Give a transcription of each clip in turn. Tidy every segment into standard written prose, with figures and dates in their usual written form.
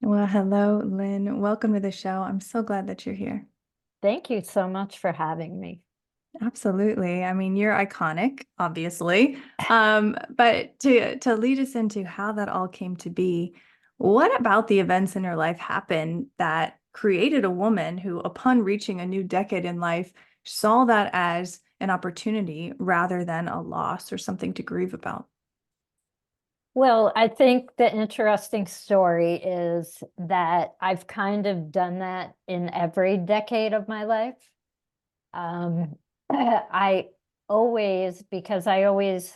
Well, hello, Lynn. Welcome to the show. I'm so glad that you're here. Thank you so much for having me. Absolutely. I mean, you're iconic, obviously. But to lead us into how that all came to be, what about the events in your life happened that created a woman who, upon reaching a new decade in life, saw that as an opportunity rather than a loss or something to grieve about? Well, I think the interesting story is that I've kind of done that in every decade of my life. Um, I because I always,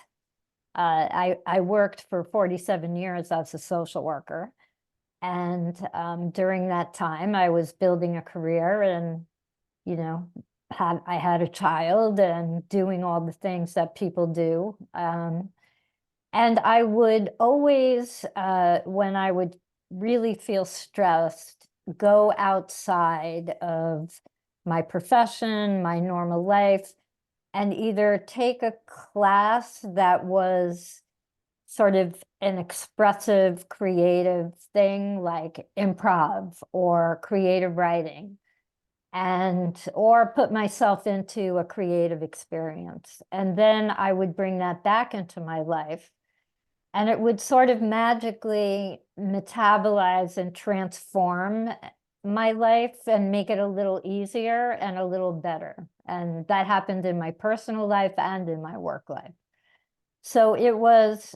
I worked for 47 years as a social worker. And during that time, I was building a career and, you know, I had a child and doing all the things that people do. And I would always, when I would really feel stressed, go outside of my profession, my normal life, and either take a class that was sort of an expressive, creative thing like improv or creative writing, and or put myself into a creative experience. And then I would bring that back into my life and it would sort of magically metabolize and transform my life and make it a little easier and a little better. And that happened in my personal life and in my work life. So it was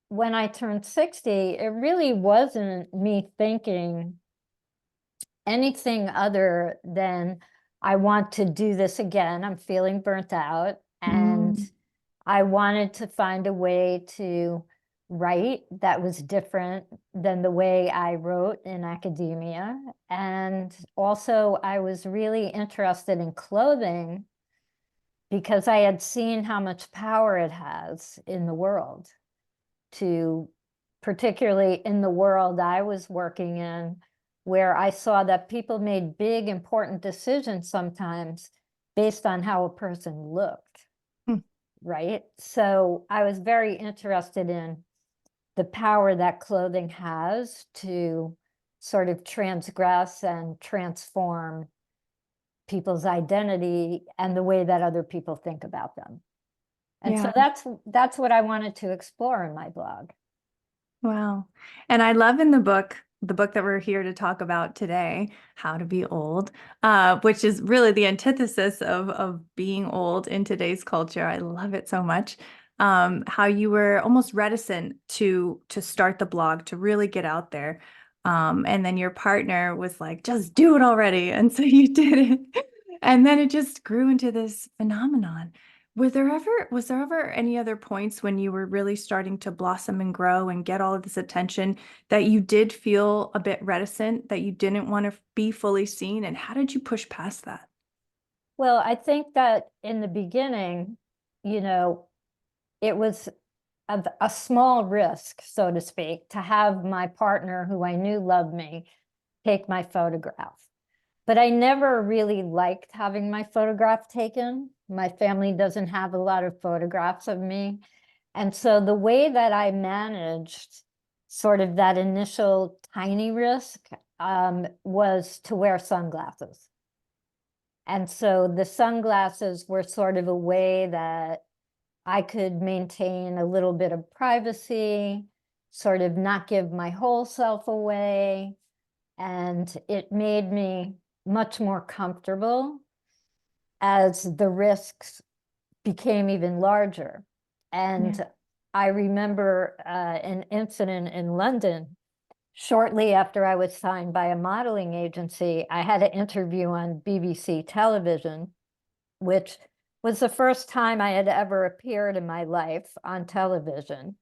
when I turned 60, it really wasn't me thinking anything other than I want to do this again. I'm feeling burnt out and Mm, I wanted to find a way to write that was different than the way I wrote in academia. And also, I was really interested in clothing because I had seen how much power it has in the world, to particularly in the world I was working in, where I saw that people made big, important decisions sometimes based on how a person looked, mm, right? So I was very interested in the power that clothing has to sort of transgress and transform people's identity and the way that other people think about them. And so yeah. that's what I wanted to explore in my blog. Wow. And I love in the book that we're here to talk about today, How to Be Old, which is really the antithesis of being old in today's culture. I love it so much. How you were almost reticent to start the blog, to really get out there. And then your partner was like, just do it already. And so you did it. And then it just grew into this phenomenon. Was there ever any other points when you were really starting to blossom and grow and get all of this attention that you did feel a bit reticent, that you didn't want to be fully seen? And how did you push past that? Well, I think that in the beginning, you know, it was a small risk, so to speak, to have my partner who I knew loved me take my photograph. But I never really liked having my photograph taken. My family doesn't have a lot of photographs of me. And so the way that I managed sort of that initial tiny risk was to wear sunglasses. And so the sunglasses were sort of a way that I could maintain a little bit of privacy, sort of not give my whole self away. And it made me much more comfortable as the risks became even larger. Yeah. And I remember an incident in London. Shortly after I was signed by a modeling agency, I had an interview on BBC television, which was the first time I had ever appeared in my life on television.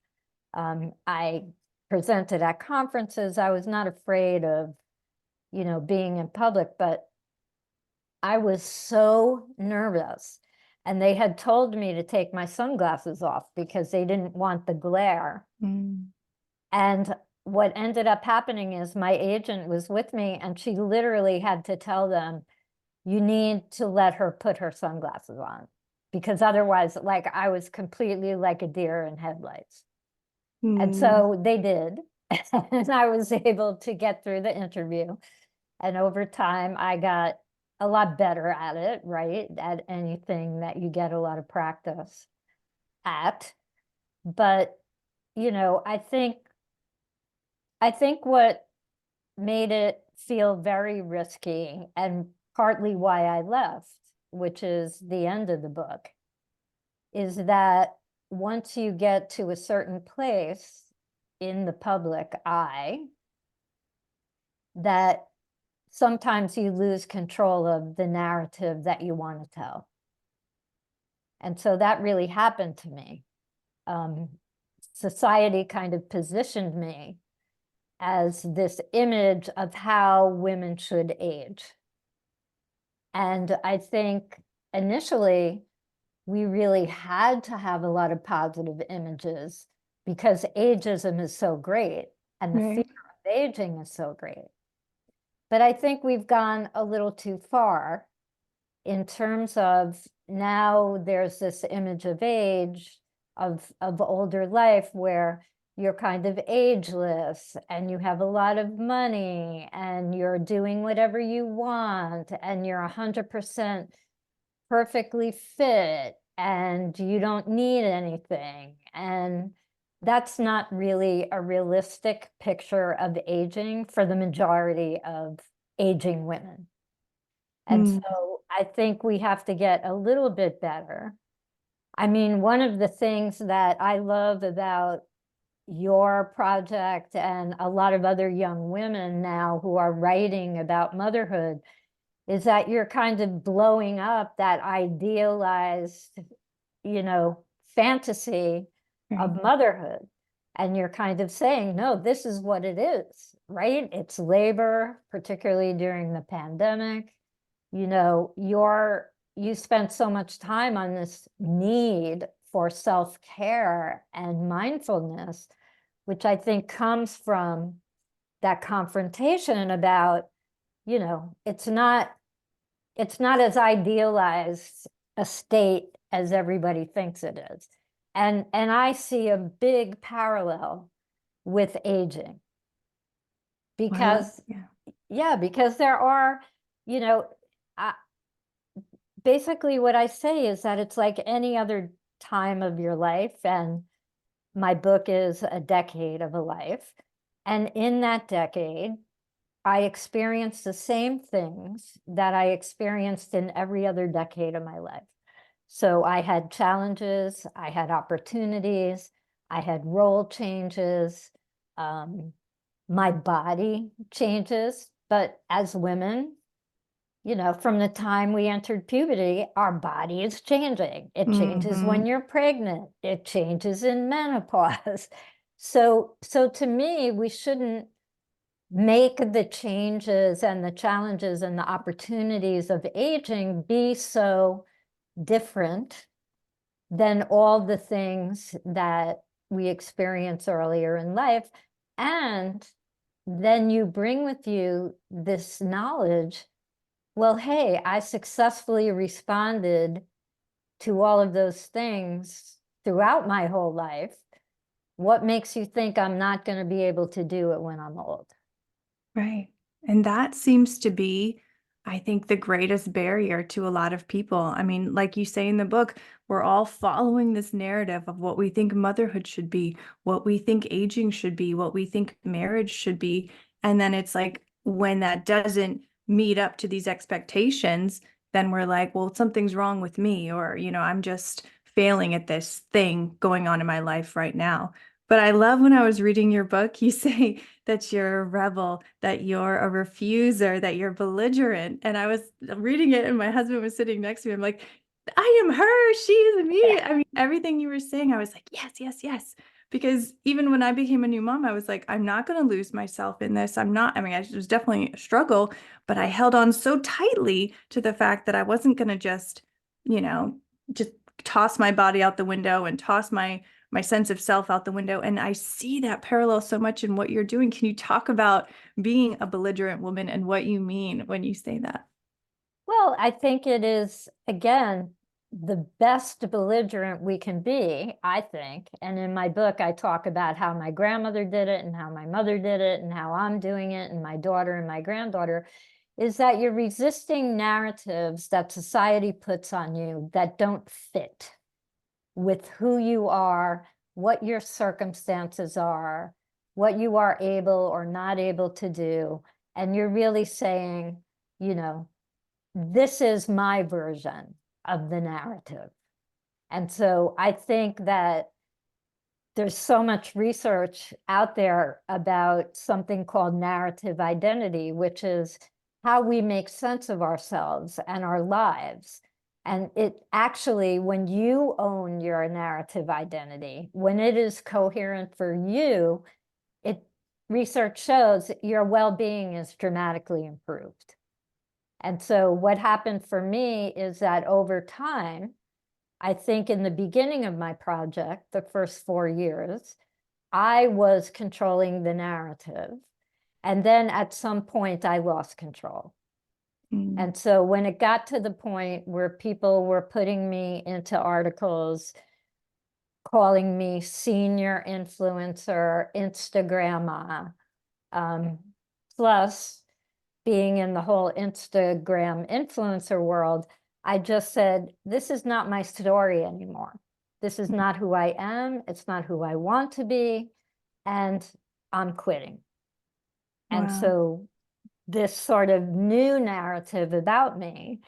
I presented at conferences. I was not afraid of, being in public, but I was so nervous. And they had told me to take my sunglasses off because they didn't want the glare. Mm. And what ended up happening is my agent was with me and she literally had to tell them, you need to let her put her sunglasses on because otherwise, like I was completely like a deer in headlights. And Mm. so they did. And I was able to get through the interview. And over time, I got a lot better at it, right? At anything that you get a lot of practice at. But, I think what made it feel very risky, and partly why I left, which is the end of the book, is that once you get to a certain place in the public eye, that sometimes you lose control of the narrative that you want to tell. And so that really happened to me. Society kind of positioned me as this image of how women should age. And I think initially we really had to have a lot of positive images because ageism is so great and the fear Right. of aging is so great. But I think we've gone a little too far in terms of now there's this image of age, of older life, where you're kind of ageless and you have a lot of money and you're doing whatever you want and you're 100% perfectly fit and you don't need anything. And that's not really a realistic picture of aging for the majority of aging women. And Mm. so I think we have to get a little bit better. I mean, one of the things that I love about your project and a lot of other young women now who are writing about motherhood is that you're kind of blowing up that idealized, fantasy Right. of motherhood. And you're kind of saying, no, this is what it is, right? It's labor, particularly during the pandemic. You spent so much time on this need for self-care and mindfulness, which I think comes from that confrontation about, it's not as idealized a state as everybody thinks it is. And I see a big parallel with aging Well, I love, because, yeah. yeah, because there are, you know, I, basically what I say is that it's like any other time of your life, and my book is a decade of a life. And in that decade, I experienced the same things that I experienced in every other decade of my life. So I had challenges, I had opportunities, I had role changes, my body changes. But as women, from the time we entered puberty, our body is changing. It changes Mm-hmm. when you're pregnant. It changes in menopause. So to me, we shouldn't make the changes and the challenges and the opportunities of aging be so different than all the things that we experience earlier in life. And then you bring with you this knowledge, well, hey, I successfully responded to all of those things throughout my whole life. What makes you think I'm not going to be able to do it when I'm old? Right. And that seems to be, I think, the greatest barrier to a lot of people. I mean, like you say in the book, we're all following this narrative of what we think motherhood should be, what we think aging should be, what we think marriage should be. And then it's like when that doesn't meet up to these expectations, then we're like, well, something's wrong with me, or, I'm just failing at this thing going on in my life right now. But I love when I was reading your book, you say that you're a rebel, that you're a refuser, that you're belligerent. And I was reading it and my husband was sitting next to me. I'm like, I am her, she is me. I mean, everything you were saying, I was like, yes, yes, yes. Because even when I became a new mom, I was like, I'm not going to lose myself in this. I'm not, I mean, it was definitely a struggle, but I held on so tightly to the fact that I wasn't going to you know, just toss my body out the window and toss my sense of self out the window. And I see that parallel so much in what you're doing. Can you talk about being a belligerent woman and what you mean when you say that? Well, I think it is, again, the best belligerent we can be, I think. And in my book, I talk about how my grandmother did it and how my mother did it and how I'm doing it and my daughter and my granddaughter, is that you're resisting narratives that society puts on you that don't fit with who you are, what your circumstances are, what you are able or not able to do. And you're really saying, you know, this is my version of the narrative. And so I think that there's so much research out there about something called narrative identity, which is how we make sense of ourselves and our lives. And it actually, when you own your narrative identity, when it is coherent for you, it research shows your well-being is dramatically improved. And so what happened for me is that over time, I think in the beginning of my project, the first 4 years, I was controlling the narrative. And then at some point, I lost control. Mm. And so when it got to the point where people were putting me into articles, calling me senior influencer, Instagramma, plus being in the whole Instagram influencer world, I just said, this is not my story anymore. This is not who I am. It's not who I want to be. And I'm quitting. And Wow. so this sort of new narrative about me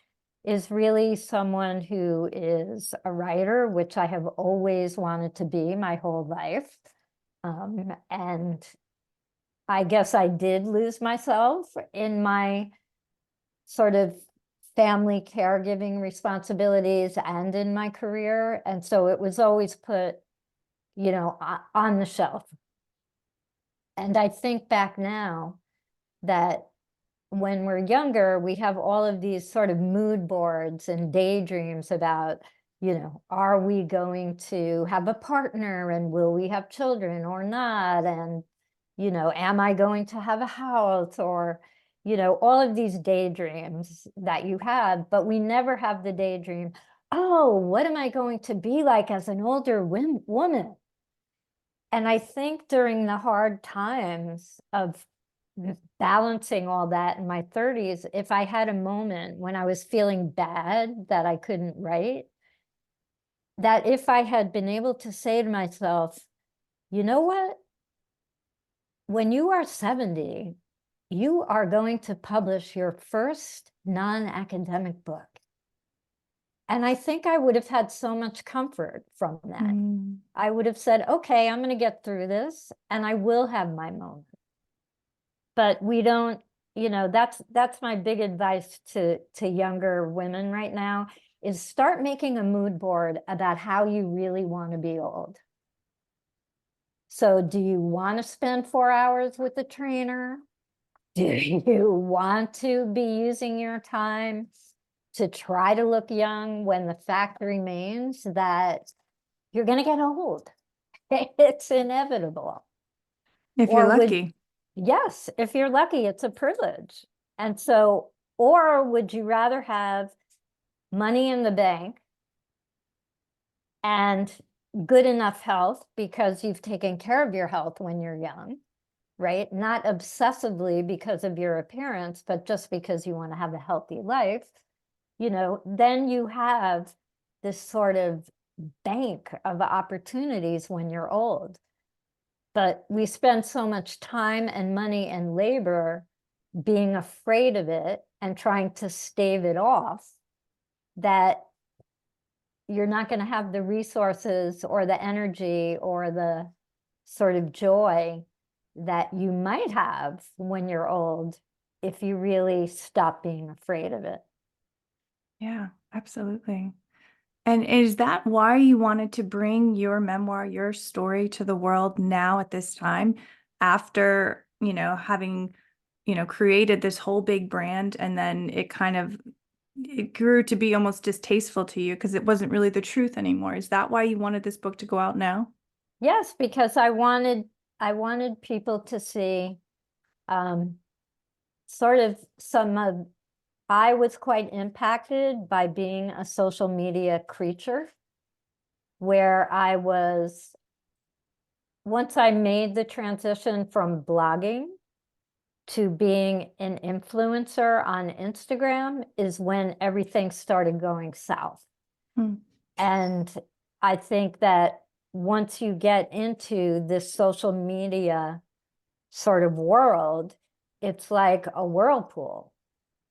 is really someone who is a writer, which I have always wanted to be my whole life. And I guess I did lose myself in my sort of family caregiving responsibilities and in my career. And so it was always put, you know, on the shelf. And I think back now that when we're younger, we have all of these sort of mood boards and daydreams about, you know, are we going to have a partner and will we have children or not? And, you know, am I going to have a house or, you know, all of these daydreams that you have, but we never have the daydream, oh, what am I going to be like as an older woman? And I think during the hard times of balancing all that in my 30s, if I had a moment when I was feeling bad that I couldn't write, that if I had been able to say to myself, you know what? When you are 70, you are going to publish your first non-academic book. And I think I would have had so much comfort from that. Mm. I would have said, okay, I'm going to get through this and I will have my moment. But we don't, you know, that's my big advice to younger women right now is start making a mood board about how you really want to be old. So do you want to spend 4 hours with a trainer? Do you want to be using your time to try to look young when the fact remains that you're going to get old? It's inevitable. If you're Or would, lucky. yes, if you're lucky, it's a privilege. And so, or would you rather have money in the bank and good enough health because you've taken care of your health when you're young, right? Not obsessively because of your appearance, but just because you want to have a healthy life, you know, then you have this sort of bank of opportunities when you're old. But we spend so much time and money and labor being afraid of it and trying to stave it off that you're not going to have the resources or the energy or the sort of joy that you might have when you're old if you really stop being afraid of it. Yeah, absolutely. And is that why you wanted to bring your memoir, your story to the world now at this time, after, having, created this whole big brand, and then it grew to be almost distasteful to you because it wasn't really the truth anymore? Is that why you wanted this book to go out now? Yes, because I wanted people to see sort of some of I was quite impacted by being a social media creature, where I was, once I made the transition from blogging to being an influencer on Instagram, is when everything started going south. Hmm. And I think that once you get into this social media sort of world, it's like a whirlpool,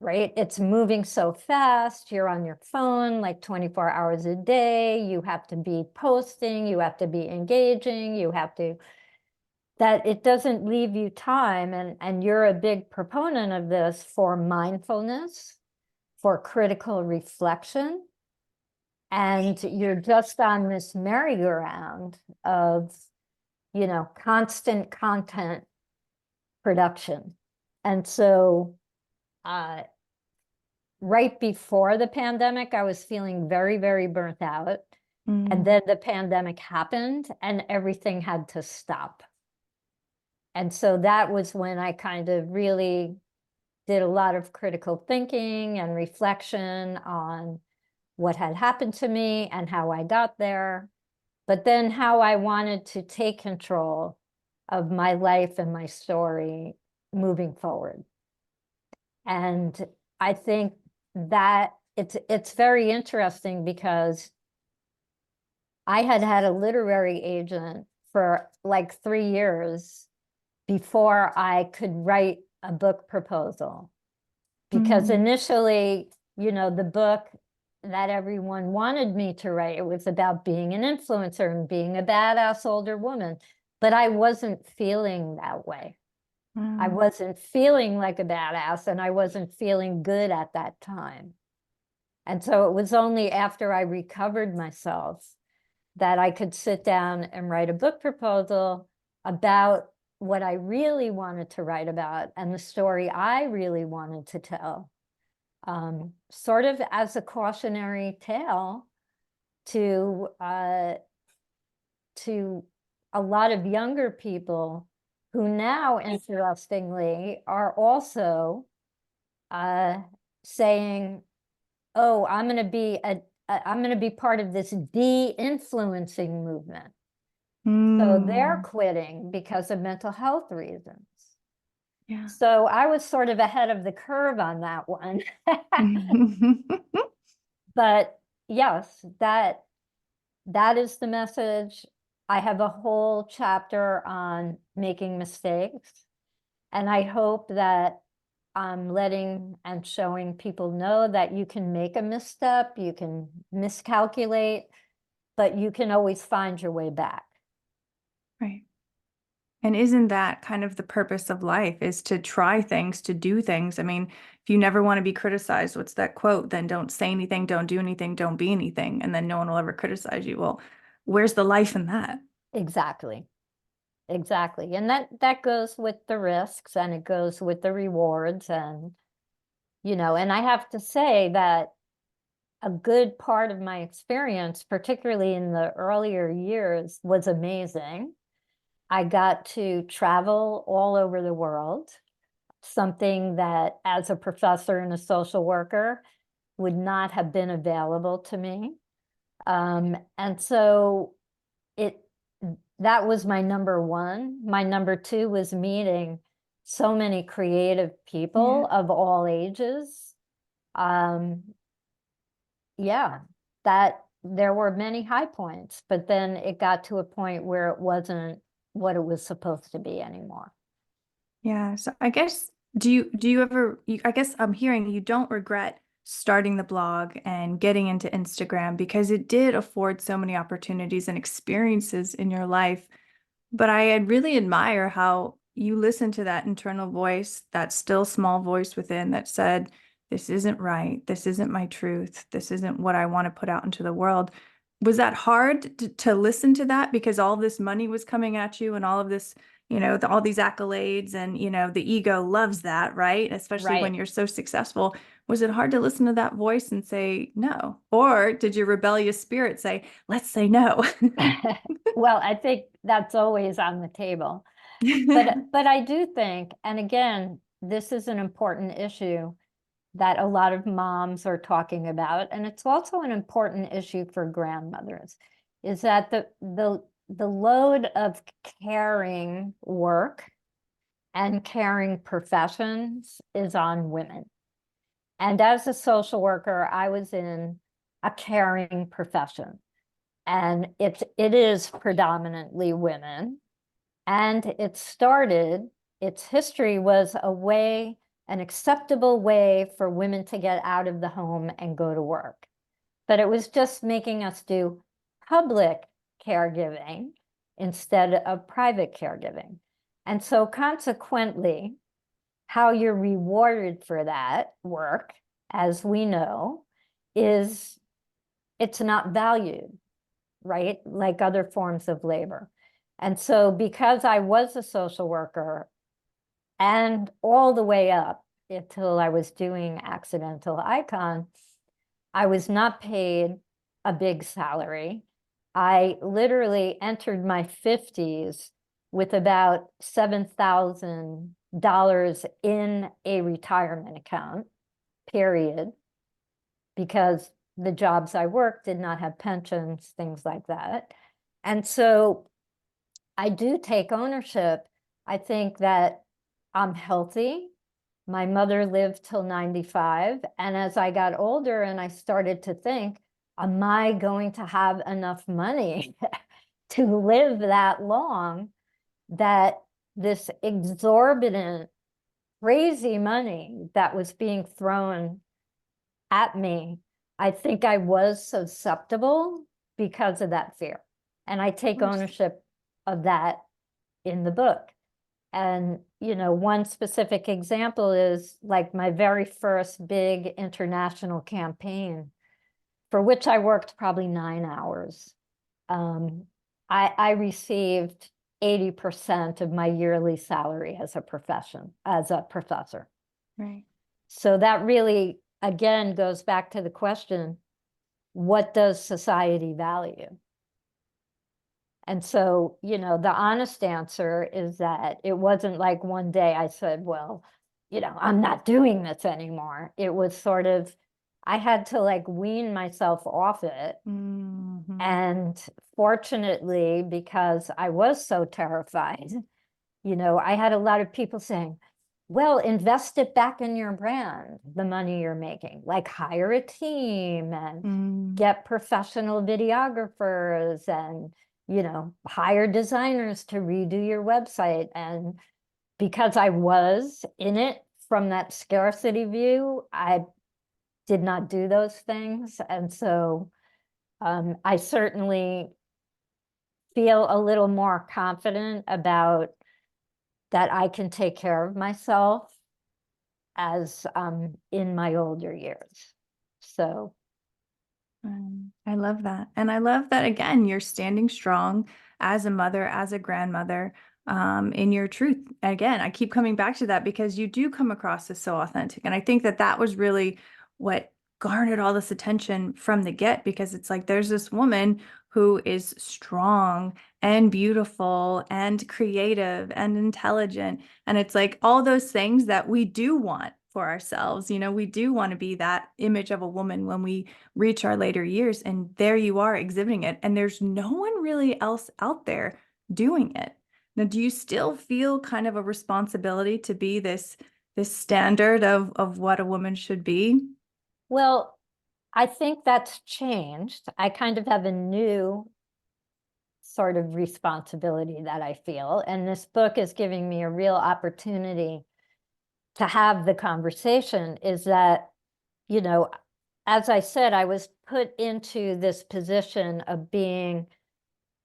right? It's moving so fast. You're on your phone like 24 hours a day. You have to be posting, you have to be engaging, you have to, that it doesn't leave you time. And you're a big proponent of this for mindfulness, for critical reflection. And you're just on this merry-go-round of, constant content production. And so right before the pandemic, I was feeling very, very burnt out. And then the pandemic happened and everything had to stop. And so that was when I kind of really did a lot of critical thinking and reflection on what had happened to me and how I got there, but then how I wanted to take control of my life and my story moving forward. And I think that it's very interesting because I had had a literary agent for like 3 years before I could write a book proposal. Because initially, the book that everyone wanted me to write, it was about being an influencer and being a badass older woman. But I wasn't feeling that way. I wasn't feeling like a badass, and I wasn't feeling good at that time. And so it was only after I recovered myself that I could sit down and write a book proposal about what I really wanted to write about and the story I really wanted to tell, sort of as a cautionary tale to a lot of younger people who now, interestingly, are also saying, "Oh, I'm going to be part of this de-influencing movement." So they're quitting because of mental health reasons. Yeah. So I was sort of ahead of the curve on that one. But yes, that is the message. I have a whole chapter on making mistakes. And I hope that I'm letting and showing people know that you can make a misstep, you can miscalculate, but you can always find your way back. Right. And isn't that kind of the purpose of life, is to try things, to do things? I mean, if you never want to be criticized, what's that quote? Then don't say anything, don't do anything, don't be anything. And then no one will ever criticize you. Well, where's the life in that? Exactly. Exactly. And that goes with the risks and it goes with the rewards. And, and I have to say that a good part of my experience, particularly in the earlier years, was amazing. I got to travel all over the world, something that as a professor and a social worker would not have been available to me. And so that was my number one. My number two was meeting so many creative people of all ages. Yeah, that there were many high points, but then it got to a point where it wasn't what it was supposed to be anymore. Yeah. So I guess, do you ever, I guess I'm hearing you don't regret starting the blog and getting into Instagram because it did afford so many opportunities and experiences in your life. But I really admire how you listened to that internal voice, that still small voice within that said, this isn't right. This isn't my truth. This isn't what I want to put out into the world. Was that hard to listen to that because all this money was coming at you and all of this, all these accolades and, the ego loves that, right? Especially when Right. you're so successful. Was it hard to listen to that voice and say no? Or did your rebellious spirit say, let's say no? Well, I think that's always on the table. But I do think, and again, this is an important issue. that a lot of moms are talking about, and it's also an important issue for grandmothers, is that the load of caring work and caring professions is on women. And as a social worker, I was in a caring profession, and it is predominantly women. And its history was a way, an acceptable way for women to get out of the home and go to work. But it was just making us do public caregiving instead of private caregiving. And so consequently, how you're rewarded for that work, as we know, is it's not valued, right? Like other forms of labor. And so because I was a social worker and all the way up until I was doing accidental icon, I was not paid a big salary. I literally entered my 50s with about $7,000 in a retirement account, period, because the jobs I worked did not have pensions, things like that. And so I do take ownership. I think that I'm healthy. My mother lived till 95. And as I got older and I started to think, am I going to have enough money to live that long, that this exorbitant, crazy money that was being thrown at me, I think I was susceptible because of that fear. And I take ownership of that in the book. And, you know, one specific example is like my very first big international campaign, for which I worked probably 9 hours. I received 80% of my yearly salary as a professor. Right. So that really, again, goes back to the question, what does society value? And so, you know, the honest answer is that it wasn't like one day I said, well, you know, I'm not doing this anymore. It was sort of, I had to like wean myself off it. Mm-hmm. And fortunately, because I was so terrified, you know, I had a lot of people saying, well, invest it back in your brand, the money you're making, like hire a team and get professional videographers and, you know, hire designers to redo your website. And because I was in it from that scarcity view, I did not do those things. And so I certainly feel a little more confident about that I can take care of myself as in my older years. So I love that. And I love that, again, you're standing strong as a mother, as a grandmother, in your truth. Again, I keep coming back to that because you do come across as so authentic. And I think that that was really what garnered all this attention from the get, because it's like there's this woman who is strong and beautiful and creative and intelligent. And it's like all those things that we do want for ourselves. You know, we do want to be that image of a woman when we reach our later years, and there you are exhibiting it, and there's no one really else out there doing it. Now, do you still feel kind of a responsibility to be this standard of what a woman should be? well, I think that's changed. I kind of have a new sort of responsibility that I feel, and this book is giving me a real opportunity to have the conversation. Is that, you know, as I said, I was put into this position of being,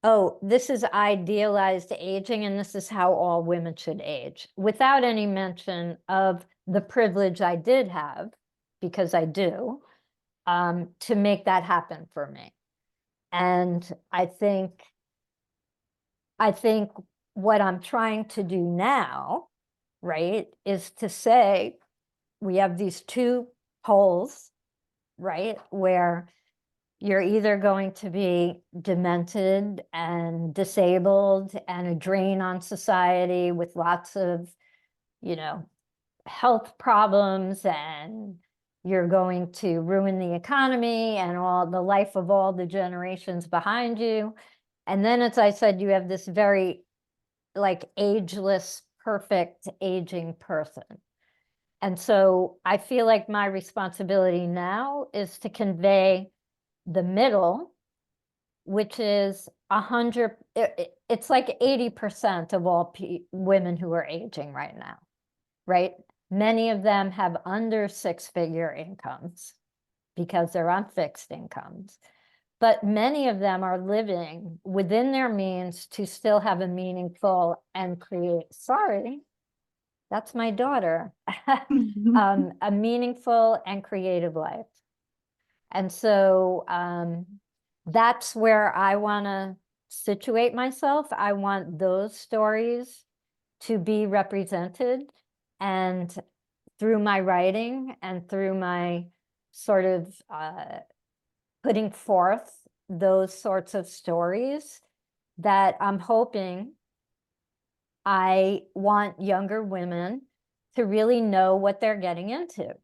oh, this is idealized aging, and this is how all women should age, without any mention of the privilege I did have, because I do, to make that happen for me. And I think what I'm trying to do now, right, is to say we have these two poles, right, where you're either going to be demented and disabled and a drain on society with lots of, you know, health problems and you're going to ruin the economy and all the life of all the generations behind you. And then, as I said, you have this very like ageless, perfect aging person. And so I feel like my responsibility now is to convey the middle, which is 100, it's like 80% of all women who are aging right now, right? Many of them have under 6-figure incomes because they're on fixed incomes. But many of them are living within their means to still have a meaningful and sorry, that's my daughter, a meaningful and creative life. And so that's where I want to situate myself. I want those stories to be represented, and through my writing and through my sort of putting forth those sorts of stories, that I'm hoping I want younger women to really know what they're getting into.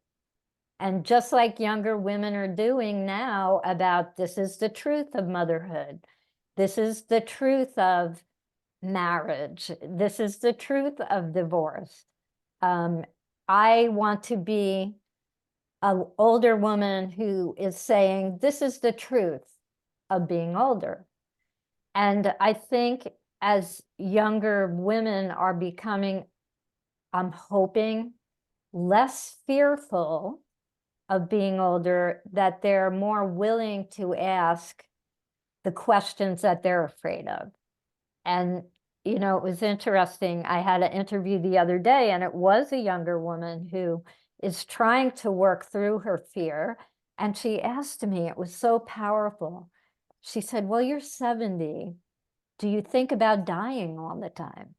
And just like younger women are doing now about this is the truth of motherhood, this is the truth of marriage, this is the truth of divorce. I want to be an older woman who is saying, this is the truth of being older. And I think as younger women are becoming, I'm hoping, less fearful of being older, that they're more willing to ask the questions that they're afraid of. And, you know, it was interesting. I had an interview the other day, and it was a younger woman who is trying to work through her fear. And she asked me, it was so powerful. She said, well, you're 70. Do you think about dying all the time?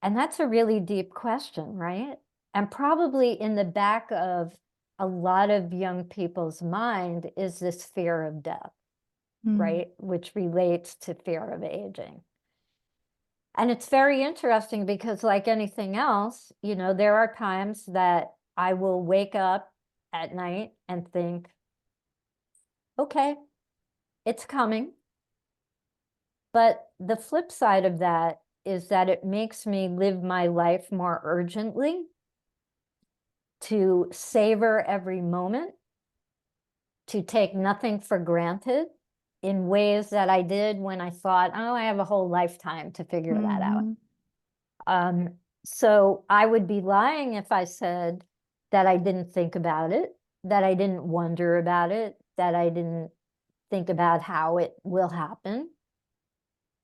And that's a really deep question, right? And probably in the back of a lot of young people's mind is this fear of death, right? Which relates to fear of aging. And it's very interesting because, like anything else, you know, there are times that I will wake up at night and think, okay, it's coming. But the flip side of that is that it makes me live my life more urgently, to savor every moment, to take nothing for granted in ways that I did when I thought, oh, I have a whole lifetime to figure that out. So I would be lying if I said that I didn't think about it, that I didn't wonder about it, that I didn't think about how it will happen.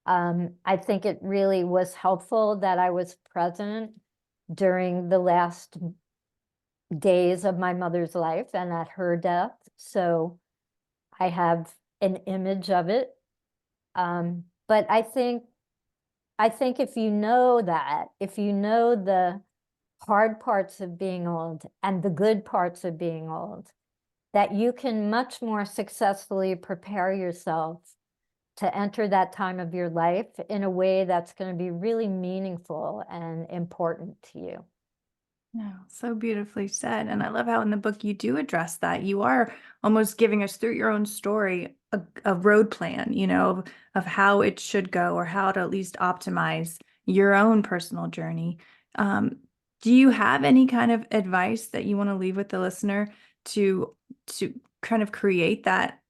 I think it really was helpful that I was present during the last days of my mother's life and at her death. So I have an image of it. But I think if you know that, if you know the hard parts of being old and the good parts of being old, that you can much more successfully prepare yourself to enter that time of your life in a way that's going to be really meaningful and important to you. No, so beautifully said. And I love how in the book you do address that. You are almost giving us through your own story a road plan, you know, of how it should go or how to at least optimize your own personal journey. Do you have any kind of advice that you want to leave with the listener to kind of create that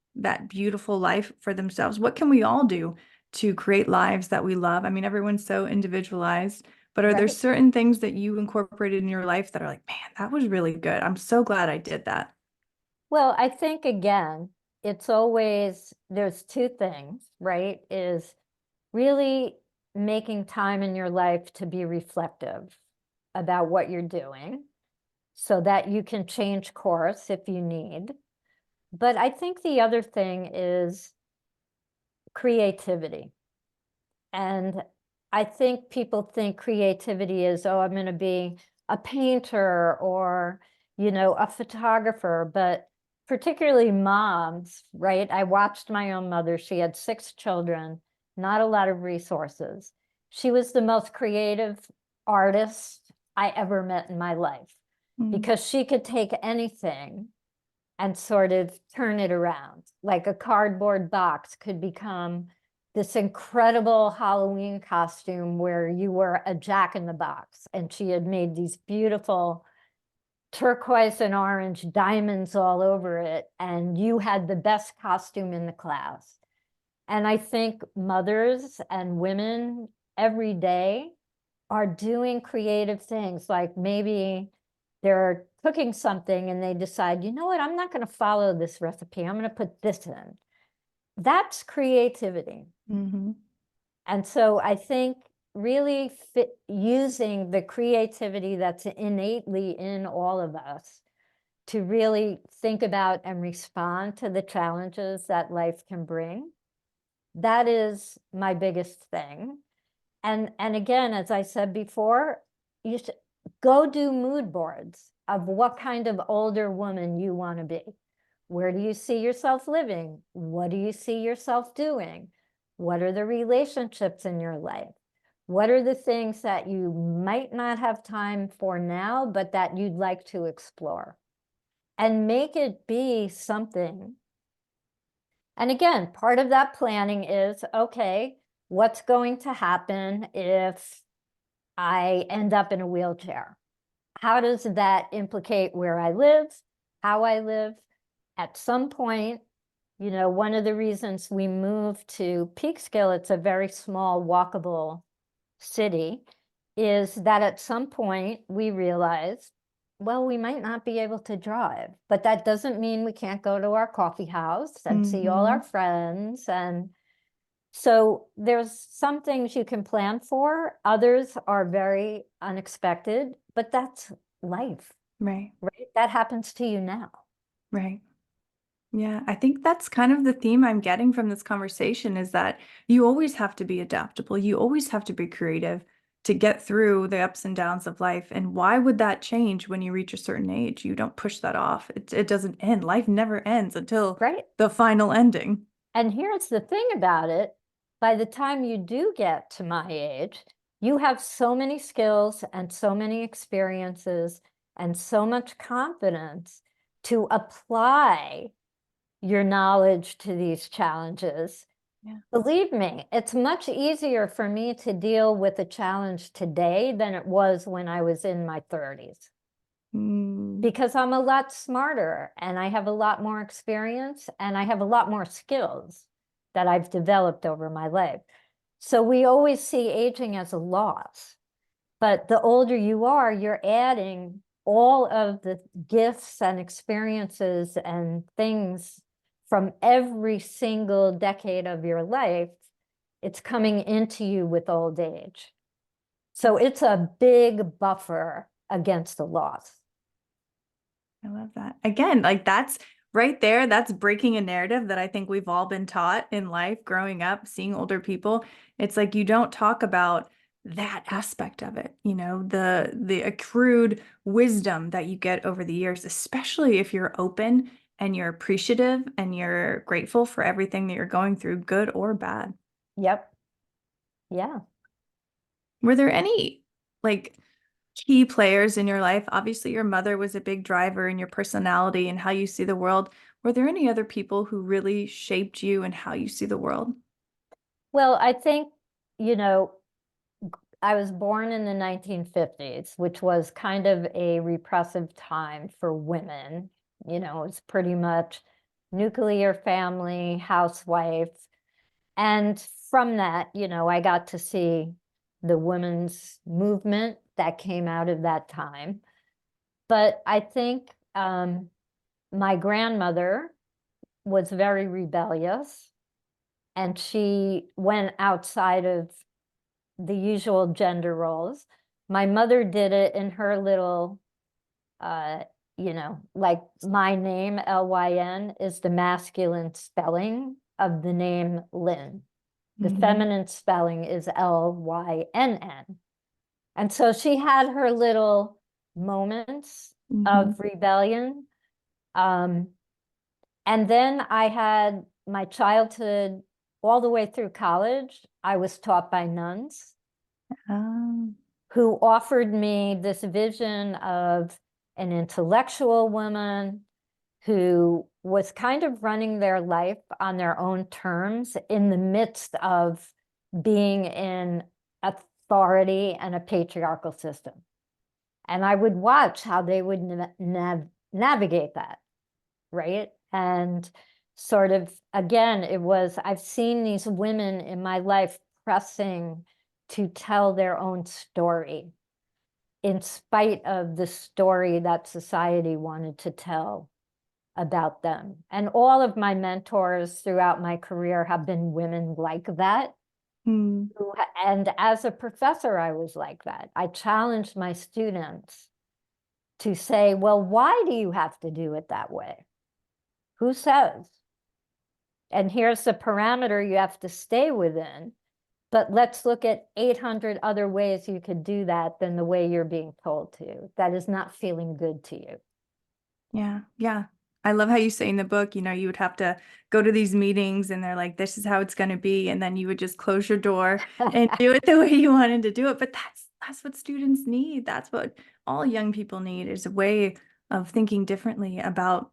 beautiful life for themselves? What can we all do to create lives that we love? I mean, everyone's so individualized. But are there certain things that you incorporated in your life that are like, man, that was really good. I'm so glad I did that. Well, I think, again, it's always, there's two things, right? Is really making time in your life to be reflective about what you're doing so that you can change course if you need. But I think the other thing is creativity. And I think people think creativity is, oh, I'm going to be a painter or, you know, a photographer, but particularly moms, right? I watched my own mother. She had 6 children, not a lot of resources. She was the most creative artist I ever met in my life. Mm. because she could take anything and sort of turn it around. Like a cardboard box could become this incredible Halloween costume where you were a Jack-in-the-Box, and she had made these beautiful turquoise and orange diamonds all over it, and you had the best costume in the class. And I think mothers and women every day are doing creative things, like maybe they're cooking something and they decide, you know what, I'm not going to follow this recipe, I'm going to put this in. That's creativity. Mm-hmm. And so I think really using the creativity that's innately in all of us to really think about and respond to the challenges that life can bring, that is my biggest thing. And again, as I said before, you should go do mood boards of what kind of older woman you want to be. Where do you see yourself living? What do you see yourself doing? What are the relationships in your life? What are the things that you might not have time for now, but that you'd like to explore? And make it be something. And again, part of that planning is, okay, what's going to happen if I end up in a wheelchair? How does that implicate where I live, how I live? At some point, you know, one of the reasons we moved to Peekskill, it's a very small walkable city, is that at some point we realized, well, we might not be able to drive, but that doesn't mean we can't go to our coffee house and see all Mm-hmm. our friends. And so there's some things you can plan for, others are very unexpected, but that's life, Right. right? That happens to you now. Right. Yeah, I think that's kind of the theme I'm getting from this conversation is that you always have to be adaptable. You always have to be creative to get through the ups and downs of life. And why would that change when you reach a certain age? You don't push that off. It doesn't end. Life never ends until Right. the final ending. And here's the thing about it. By the time you do get to my age, you have so many skills and so many experiences and so much confidence to apply your knowledge to these challenges. Yeah. Believe me, it's much easier for me to deal with a challenge today than it was when I was in my 30s. Mm, Because I'm a lot smarter and I have a lot more experience and I have a lot more skills that I've developed over my life. So we always see aging as a loss, but the older you are, you're adding all of the gifts and experiences and things from every single decade of your life. It's coming into you with old age. So it's a big buffer against the loss. I love that. Again, like that's right there. That's breaking a narrative that I think we've all been taught in life growing up, seeing older people. It's like you don't talk about that aspect of it, the accrued wisdom that you get over the years, especially if you're open and you're appreciative and you're grateful for everything that you're going through, good or bad. Yep. Yeah. Were there any like key players in your life? Obviously, your mother was a big driver in your personality and how you see the world. Were there any other people who really shaped you and how you see the world? Well, I think, you know, I was born in the 1950s, which was kind of a repressive time for women. You know, it's pretty much nuclear family, housewife. And from that, you know, I got to see the women's movement that came out of that time. But I think my grandmother was very rebellious and she went outside of the usual gender roles. My mother did it in her little, uh, you know, like my name, Lyn, is the masculine spelling of the name Lyn. The Hmm. feminine spelling is Lynn. And so she had her little moments Hmm. of rebellion. Um, and then I had my childhood all the way through college. I was taught by nuns Um, who offered me this vision of an intellectual woman who was kind of running their life on their own terms in the midst of being in authority and a patriarchal system. And I would watch how they would navigate that, right? And sort of, again, it was, I've seen these women in my life pressing to tell their own story in spite of the story that society wanted to tell about them. And all of my mentors throughout my career have been women like that. Mm. And as a professor, I was like that. I challenged my students to say, well, why do you have to do it that way? Who says? And here's the parameter you have to stay within. But let's look at 800 other ways you could do that than the way you're being told to. That is not feeling good to you. Yeah. Yeah. I love how you say in the book, you would have to go to these meetings and they're like, this is how it's going to be. And then you would just close your door and do it the way you wanted to do it. But that's what students need. That's what all young people need, is a way of thinking differently about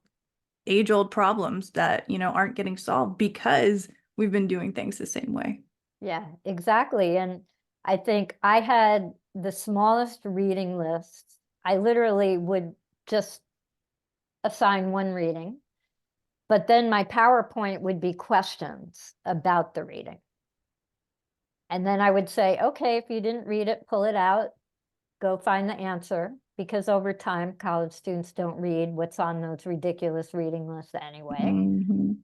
age-old problems that, aren't getting solved because we've been doing things the same way. Yeah, exactly. And I think I had the smallest reading list. I literally would just assign one reading, but then my PowerPoint would be questions about the reading. And then I would say, okay, if you didn't read it, pull it out, go find the answer, because over time, college students don't read what's on those ridiculous reading lists anyway. Mhm.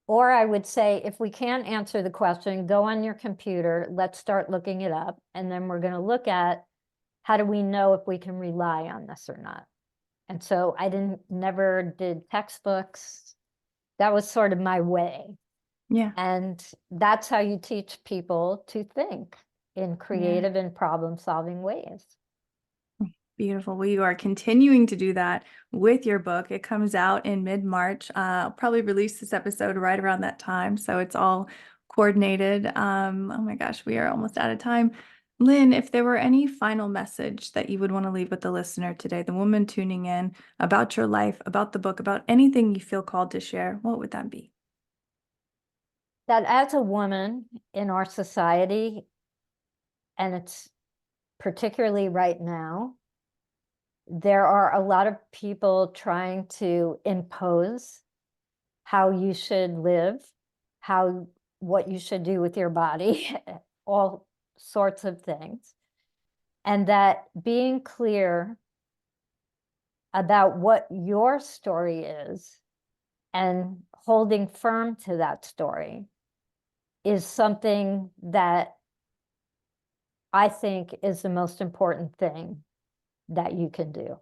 Or I would say, if we can't answer the question, go on your computer, let's start looking it up. And then we're going to look at, how do we know if we can rely on this or not? And so I never did textbooks. That was sort of my way. Yeah. And that's how you teach people to think in creative and problem-solving ways. Beautiful. Well, you are continuing to do that with your book. It comes out in mid-March. I'll probably release this episode right around that time, so it's all coordinated. Oh my gosh, we are almost out of time. Lyn, if there were any final message that you would want to leave with the listener today, the woman tuning in, about your life, about the book, about anything you feel called to share, what would that be? That as a woman in our society, and it's particularly right now, there are a lot of people trying to impose how you should live, what you should do with your body, all sorts of things. And that being clear about what your story is and holding firm to that story is something that I think is the most important thing that you can do.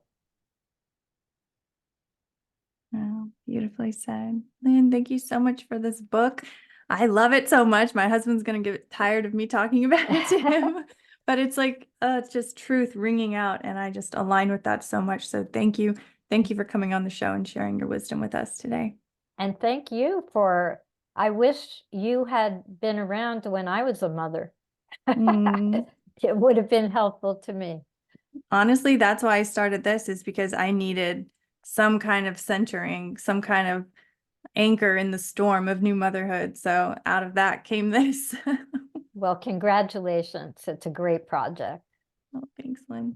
Oh, beautifully said. Lyn, thank you so much for this book. I love it so much. My husband's going to get tired of me talking about it to him, but it's like, it's just truth ringing out. And I just align with that so much. So thank you. Thank you for coming on the show and sharing your wisdom with us today. And thank you for, I wish you had been around when I was a mother. Mm. It would have been helpful to me. Honestly, that's why I started this, is because I needed some kind of centering, some kind of anchor in the storm of new motherhood. So out of that came this. Well, congratulations. It's a great project. Oh, thanks, Lyn.